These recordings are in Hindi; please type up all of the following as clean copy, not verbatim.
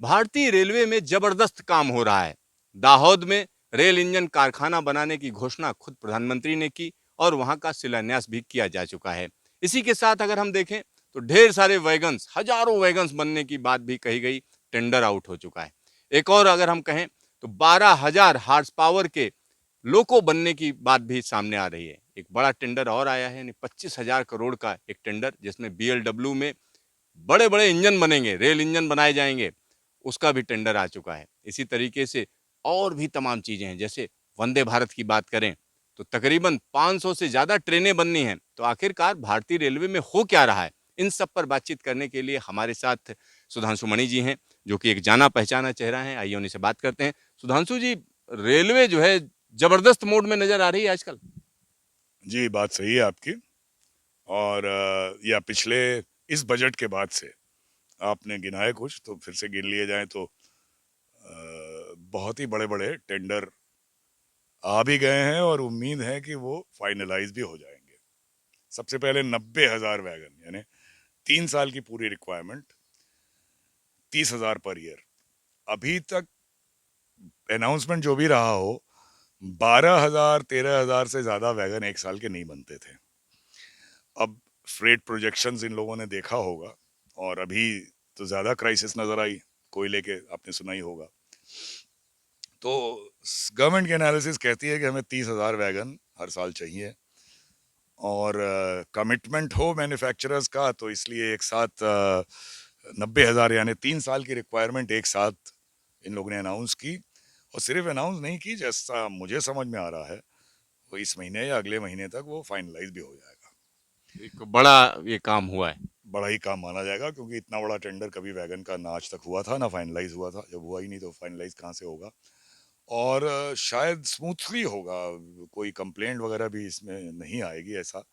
भारतीय रेलवे में जबरदस्त काम हो रहा है। दाहोद में रेल इंजन कारखाना बनाने की घोषणा खुद प्रधानमंत्री ने की और वहां का शिलान्यास भी किया जा चुका है। इसी के साथ अगर हम देखें तो ढेर सारे वैगन्स, हजारों वैगन्स बनने की बात भी कही गई। टेंडर आउट हो चुका है। एक और अगर हम कहें तो 12,000 हार्स पावर के लोको बनने की बात भी सामने आ रही है। एक बड़ा टेंडर और आया है, यानी 25,000 करोड़ का एक टेंडर, जिसमें बीएलडब्ल्यू में बड़े बड़े इंजन बनेंगे, रेल इंजन बनाए जाएंगे। उसका भी टेंडर आ चुका है। इसी तरीके से और भी तमाम चीजें हैं। जैसे वंदे भारत की बात करें तो तकरीबन 500 से ज्यादा ट्रेनें बननी हैं। तो आखिरकार भारतीय रेलवे में हो क्या रहा है, इन सब पर बातचीत करने के लिए हमारे साथ सुधांशु मणि जी हैं, जो कि एक जाना पहचाना चेहरा है। आइए उन्हीं से बात करते हैं। सुधांशु जी, रेलवे जो है जबरदस्त मोड में नजर आ रही है आजकल। जी, बात सही है आपकी। और या पिछले इस बजट के बाद से आपने गिनाए कुछ, तो फिर से गिन लिए जाएं तो बहुत ही बड़े बड़े टेंडर आ भी गए हैं और उम्मीद है कि वो फाइनलाइज भी हो जाएंगे। सबसे पहले 90,000 वैगन, यानी 3 साल की पूरी रिक्वायरमेंट, 30,000 पर ईयर। अभी तक अनाउंसमेंट जो भी रहा हो, 12,000 13,000 से ज्यादा वैगन एक साल के नहीं बनते थे। अब फ्रेट प्रोजेक्शंस इन लोगों ने देखा होगा, और अभी तो ज्यादा क्राइसिस नजर आई, कोयले के आपने सुना ही होगा। तो गवर्नमेंट की एनालिसिस कहती है कि हमें 30,000 वैगन हर साल चाहिए, और कमिटमेंट हो मैन्युफैक्चरर्स का, तो इसलिए एक साथ 90,000 यानी 3 साल की रिक्वायरमेंट एक साथ इन लोगों ने अनाउंस की। और सिर्फ अनाउंस नहीं की, जैसा मुझे समझ में आ रहा है, वो इस महीने या अगले महीने तक वो फाइनलाइज भी हो जाएगा। एक बड़ा ये काम हुआ है। बड़ा ही काम माना जाएगा, क्योंकि इतना बड़ा टेंडर कभी वैगन का ना आज तक हुआ था ना फाइनलाइज हुआ था। जब हुआ ही नहीं तो फाइनलाइज कहाँ से होगा। और शायद स्मूथली होगा, कोई कंप्लेंट वगैरह भी इसमें नहीं आएगी, ऐसा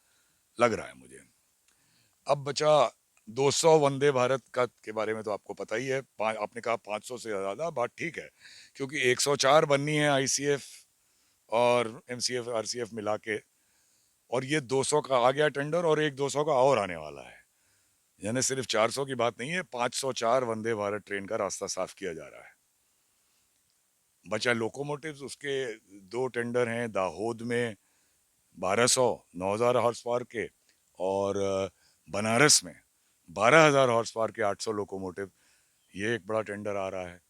लग रहा है मुझे। अब बचा 200 वंदे भारत का के बारे में तो आपको पता ही है। आपने कहा 500 से ज़्यादा, बात ठीक है, क्योंकि 104 बननी है आईसीएफ और एमसीएफ आरसीएफ मिला के। और ये 200 का आ गया टेंडर, और एक 200 का और आने वाला है। यानी सिर्फ 400 की बात नहीं है, 504 वंदे भारत ट्रेन का रास्ता साफ किया जा रहा है। बचा लोकोमोटिव्स, उसके दो टेंडर हैं। दाहोद में 1200 9,000 हॉर्स पावर के, और बनारस में 12,000 हॉर्स पावर के 800 लोकोमोटिव। ये एक बड़ा टेंडर आ रहा है।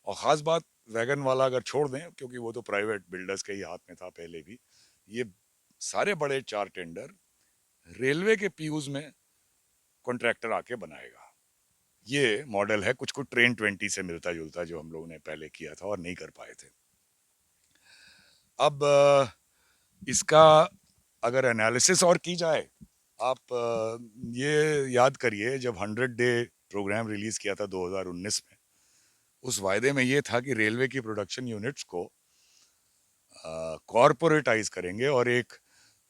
और ख़ास बात, वैगन वाला अगर छोड़ दें, क्योंकि वो तो प्राइवेट बिल्डर्स के ही हाथ में था पहले भी, ये सारे बड़े 4 टेंडर रेलवे के पीयूज में कॉन्ट्रैक्टर आके बनाएगा। ये मॉडल है कुछ कुछ ट्रेन 20 से मिलता जुलता, जो हम लोगों ने पहले किया था और नहीं कर पाए थे। अब इसका अगर एनालिसिस और की जाए, आप ये याद करिए, जब 100 डे प्रोग्राम रिलीज किया था 2019 में, उस वायदे में ये था कि रेलवे की प्रोडक्शन यूनिट्स को कॉरपोरेटाइज करेंगे, और एक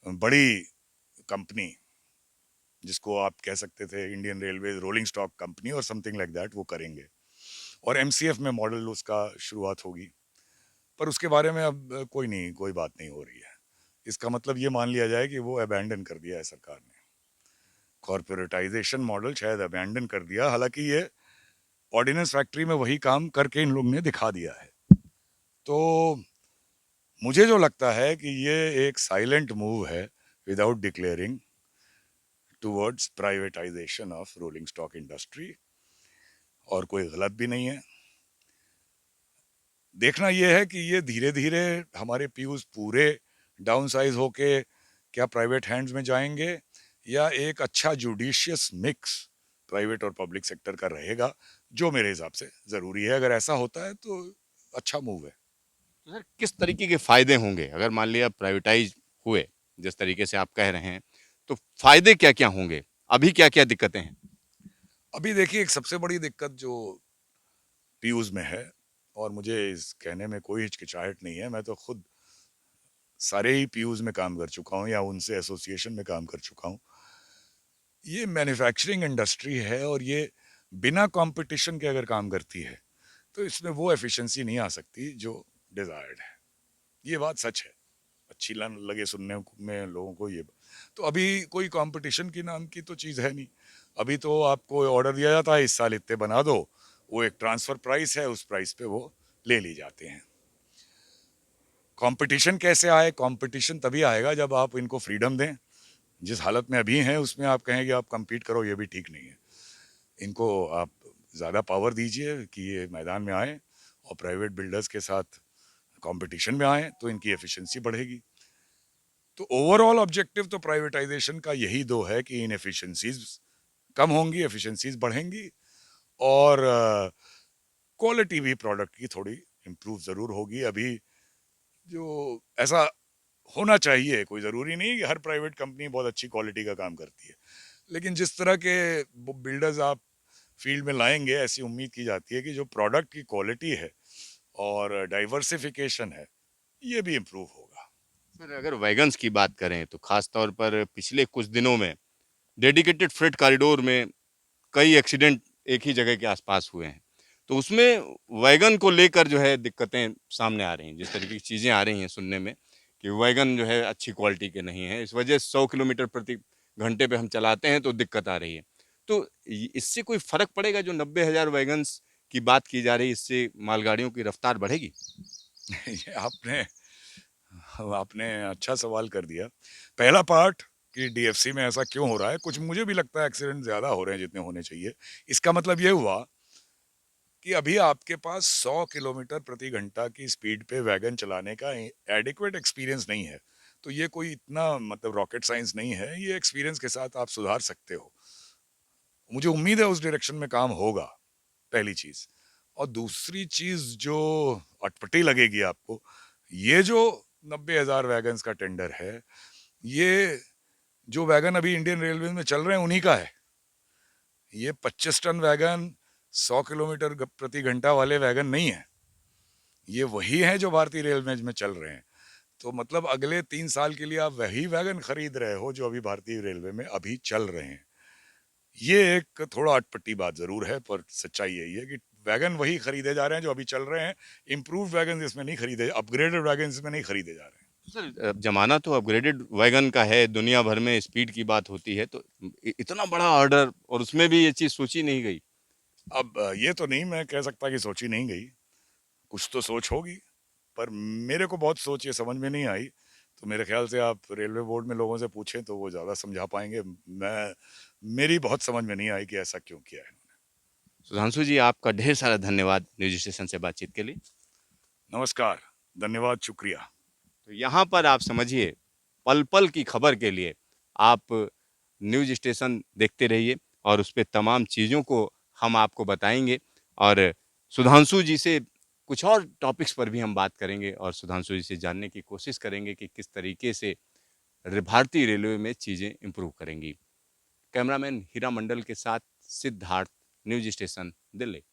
बड़ी कंपनी, जिसको आप कह सकते थे Indian railway rolling stock company और समथिंग लाइक दैट, वो करेंगे। और एमसीएफ में मॉडल उसका शुरुआत होगी। पर उसके बारे में अब कोई बात नहीं हो रही है। इसका मतलब ये मान लिया जाए कि वो अबैंडन कर दिया है सरकार ने। कॉरपोरेटाइजेशन मॉडल शायद अबैंडन कर दिया, हालांकि ये ऑर्डिनेंस फैक्ट्री में वही काम करके इन लोगों ने दिखा दिया है। तो मुझे जो लगता है कि ये एक साइलेंट मूव है, without declaring, towards privatisation of rolling stock industry, और कोई गलत भी नहीं है। देखना यह है कि ये धीरे धीरे हमारे पीयूष पूरे डाउन साइज होके क्या प्राइवेट हैंड्स में जाएंगे, या एक अच्छा जुडिशियस मिक्स प्राइवेट और पब्लिक सेक्टर का रहेगा, जो मेरे हिसाब से ज़रूरी है। अगर ऐसा होता है तो अच्छा मूव है। तो सर, किस तरीके के फायदे होंगे अगर मान लिया प्राइवेटाइज हुए, जिस तरीके से आप कह रहे हैं, तो फायदे क्या क्या होंगे? अभी क्या क्या दिक्कतें हैं? अभी देखिए, एक सबसे बड़ी दिक्कत जो पीयूष में है, और मुझे इस कहने में कोई हिचकिचाहट नहीं है, मैं तो खुद सारे ही पीयूष में काम कर चुका हूँ या उनसे एसोसिएशन में काम कर चुका हूँ। ये मैन्युफैक्चरिंग इंडस्ट्री है, और ये बिना कंपटीशन के अगर काम करती है, तो इसमें वो एफिशिएंसी नहीं आ सकती जो डिजायर्ड है। ये बात सच है। अच्छी लगे सुनने में लोगों को ये। तो अभी कोई कंपटीशन की नाम की तो चीज़ है नहीं। अभी तो आपको ऑर्डर दिया जाता है, इस साल इतने बना दो, वो एक ट्रांसफर प्राइस है, उस प्राइस पे वो ले ली जाते हैं। कंपटीशन कैसे आए? कंपटीशन तभी आएगा जब आप इनको फ्रीडम दें। जिस हालत में अभी हैं उसमें आप कहें कि आप compete करो, ये भी ठीक नहीं है। इनको आप ज़्यादा पावर दीजिए कि ये मैदान में आए और प्राइवेट बिल्डर्स के साथ कंपटीशन में आए, तो इनकी एफिशिएंसी बढ़ेगी। तो ओवरऑल ऑब्जेक्टिव तो प्राइवेटाइजेशन का यही दो है कि इनएफिशिएंसीज कम होंगी, एफिशिएंसीज बढ़ेंगी और क्वालिटी भी प्रोडक्ट की थोड़ी इम्प्रूव ज़रूर होगी। अभी जो ऐसा होना चाहिए, कोई ज़रूरी नहीं कि हर प्राइवेट कंपनी बहुत अच्छी क्वालिटी का काम करती है, लेकिन जिस तरह के बिल्डर्स आप फील्ड में लाएंगे, ऐसी उम्मीद की जाती है कि जो प्रोडक्ट की क्वालिटी है और डाइवर्सिफिकेशन है, ये भी इम्प्रूव होगा। सर अगर वैगन्स की बात करें तो खास तौर पर पिछले कुछ दिनों में डेडिकेटेड फ्रेट कॉरिडोर में कई एक्सीडेंट एक ही जगह के आसपास हुए हैं। तो उसमें वैगन को लेकर जो है दिक्कतें सामने आ रही हैं। जिस तरीके की चीज़ें आ रही हैं सुनने में कि वैगन जो है अच्छी क्वालिटी के नहीं है। इस वजह से 100 किलोमीटर प्रति घंटे पे हम चलाते हैं तो दिक्कत आ रही है। तो इससे कोई फ़र्क पड़ेगा जो 90,000 वैगन्स की बात की जा रही है, इससे मालगाड़ियों की रफ्तार बढ़ेगी? ये आपने अच्छा सवाल कर दिया। पहला पार्ट कि डीएफसी में ऐसा क्यों हो रहा है, कुछ मुझे भी लगता है एक्सीडेंट ज़्यादा हो रहे हैं जितने होने चाहिए। इसका मतलब ये हुआ कि अभी आपके पास 100 किलोमीटर प्रति घंटा की स्पीड पे वैगन चलाने का एडिक्वेट एक्सपीरियंस नहीं है। तो ये कोई इतना मतलब रॉकेट साइंस नहीं है, ये एक्सपीरियंस के साथ आप सुधार सकते हो। मुझे उम्मीद है उस डायरेक्शन में काम होगा, पहली चीज़। और दूसरी चीज़ जो अटपटी लगेगी आपको, ये जो 90,000 वैगन्स का टेंडर है, ये जो वैगन अभी इंडियन रेलवे में चल रहे हैं उन्हीं का है। ये 25 टन वैगन 100 किलोमीटर प्रति घंटा वाले वैगन नहीं है। ये वही हैं जो भारतीय रेलवे में चल रहे हैं। तो मतलब अगले 3 साल के लिए आप वही वैगन खरीद रहे हो जो अभी भारतीय रेलवे में अभी चल रहे हैं। ये एक थोड़ा अटपटी बात ज़रूर है, पर सच्चाई यही है कि वैगन वही खरीदे जा रहे हैं जो अभी चल रहे हैं। इम्प्रूव्ड वैगन इसमें नहीं खरीदे, अपग्रेडेड वैगन इसमें नहीं खरीदे जा रहे हैं। सर ज़माना तो अपग्रेडेड वैगन का है, दुनिया भर में स्पीड की बात होती है, तो इतना बड़ा ऑर्डर और उसमें भी ये चीज़ सोची नहीं गई। अब ये तो नहीं मैं कह सकता कि सोची नहीं गई, कुछ तो सोच होगी, पर मेरे को बहुत सोच ये समझ में नहीं आई। तो मेरे ख्याल से आप रेलवे बोर्ड में लोगों से पूछें तो वो ज़्यादा समझा पाएंगे। मेरी बहुत समझ में नहीं आई कि ऐसा क्यों किया है। सुधांशु जी, आपका ढेर सारा धन्यवाद न्यूज़ स्टेशन से बातचीत के लिए। नमस्कार, धन्यवाद, शुक्रिया। तो यहाँ पर आप समझिए, पल-पल की खबर के लिए आप न्यूज़ स्टेशन देखते रहिए और उसपे तमाम चीज़ों को हम आपको बताएँगे और सुधांशु जी से कुछ और टॉपिक्स पर भी हम बात करेंगे और सुधांशु जी से जानने की कोशिश करेंगे कि किस तरीके से भारतीय रेलवे में चीज़ें इम्प्रूव करेंगी। कैमरामैन हीरा मंडल के साथ सिद्धार्थ, न्यूज़ स्टेशन, दिल्ली।